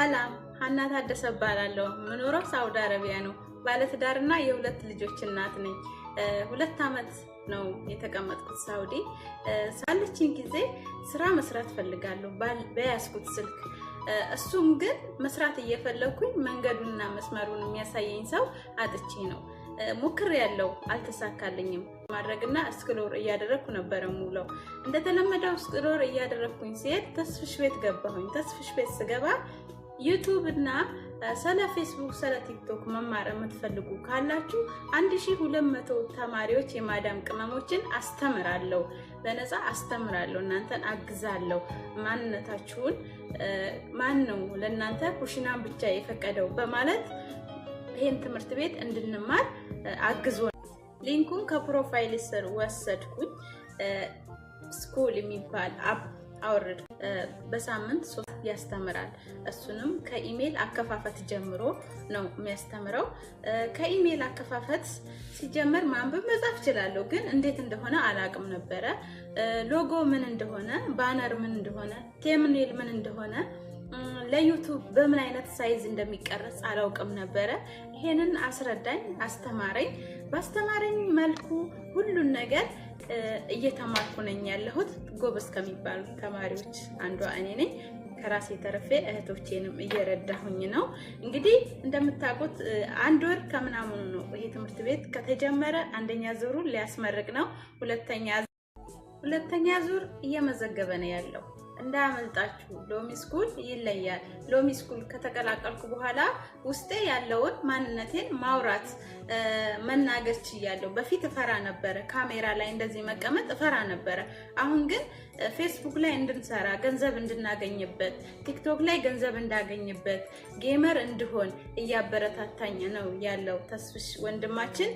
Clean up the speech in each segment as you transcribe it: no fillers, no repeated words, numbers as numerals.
ሰላም ሀና ታደሰ እባላለሁ። ምኖረው ሳውዲ አረቢያ ነው። ባለትዳርና የሁለት ልጆች እናት ነኝ። 2 አመት ነው የተቀመጥኩት ሳውዲ። ሳለችኝ ጊዜ ስራ መስራት ፈልጋለሁ በያዝኩት ስልክ። እሱም ግን መስራት እየፈለኩኝ መንገዱንና መስመሩን የሚያሳየኝ ሰው አጥቼ ነው። ሞክር ያለው አልተሳካልኝም። ማድረግና እስክሎር እያደረኩ ነበር ሙሉው። እንደተለመደው እስክሎር እያደረኩኝ ሲሄድ ተስፍሽ ቤት ገባሁኝ። ተስፍሽ ቤት ስገባ ዩቲዩብ እና ስለ ፌስቡክ ስለ ቲክቶክ መማር የምትፈልጉ ካላችሁ 1200 ተማሪዎች የማዳም ቅመሞችን አስተምራለሁ፣ በነፃ አስተምራለሁ፣ እናንተን አግዛለሁ። ማንነታችሁን ማን ነው ለእናንተ ኩሽናን ብቻ የፈቀደው በማለት ይሄን ትምህርት ቤት እንድንማር አግዞ ሊንኩን ከፕሮፋይል ስር ወሰድኩኝ። ስኩል የሚባል አፕ አውርድ በሳምንት 3 ያስተምራል። እሱንም ከኢሜል አከፋፈት ጀምሮ ነው የሚያስተምረው። ከኢሜል አከፋፈት ሲጀምር ማንበብ መጻፍ እችላለሁ፣ ግን እንዴት እንደሆነ አላቅም ነበረ። ሎጎ ምን እንደሆነ፣ ባነር ምን እንደሆነ፣ ቴምኔል ምን እንደሆነ፣ ለዩቲዩብ በምን አይነት ሳይዝ እንደሚቀረጽ አላውቅም ነበረ። ይሄንን አስረዳኝ፣ አስተማረኝ። ባስተማረኝ መልኩ ሁሉን ነገር እየተማርኩ ነኝ ያለሁት። ጎበዝ ከሚባሉ ተማሪዎች አንዷ እኔ ነኝ። ከራሴ ተረፌ እህቶቼንም እየረዳሁኝ ነው። እንግዲህ እንደምታውቁት 1 ወር ከምናምኑ ነው ይሄ ትምህርት ቤት ከተጀመረ። 1ኛ ዙሩን ሊያስመርቅ ነው። ሁለተኛ ዙር እየመዘገበ ነው ያለው። እንዳያመልጣችሁ። ሎሚ ስኩል ይለያል። ሎሚ ስኩል ከተቀላቀልኩ በኋላ ውስጤ ያለውን ማንነቴን ማውራት መናገር ችያለሁ። በፊት እፈራ ነበረ፣ ካሜራ ላይ እንደዚህ መቀመጥ እፈራ ነበረ። አሁን ግን ፌስቡክ ላይ እንድንሰራ ገንዘብ እንድናገኝበት፣ ቲክቶክ ላይ ገንዘብ እንዳገኝበት፣ ጌመር እንድሆን እያበረታታኝ ነው ያለው ተስፍሽ ወንድማችን።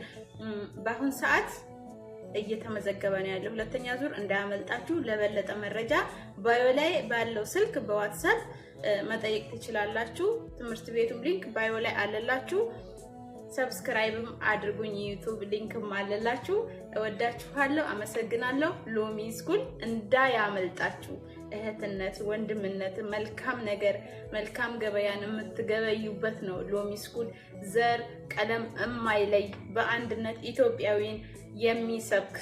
በአሁን ሰዓት እየተመዘገበ ነው ያለው 2ኛ ዙር። እንዳያመልጣችሁ። ለበለጠ መረጃ ባዮ ላይ ባለው ስልክ በዋትስአፕ መጠየቅ ትችላላችሁ። ትምህርት ቤቱም ሊንክ ባዮ ላይ አለላችሁ። ሰብስክራይብም አድርጉኝ፣ ዩቲዩብ ሊንክም አለላችሁ። እወዳችኋለሁ፣ አመሰግናለሁ። ሎሚ ስኩል እንዳያመልጣችሁ። እህትነት፣ ወንድምነት፣ መልካም ነገር፣ መልካም ገበያን የምትገበዩበት ነው ሎሚ ስኩል። ዘር ቀለም የማይለይ በአንድነት ኢትዮጵያዊን የሚሰብክ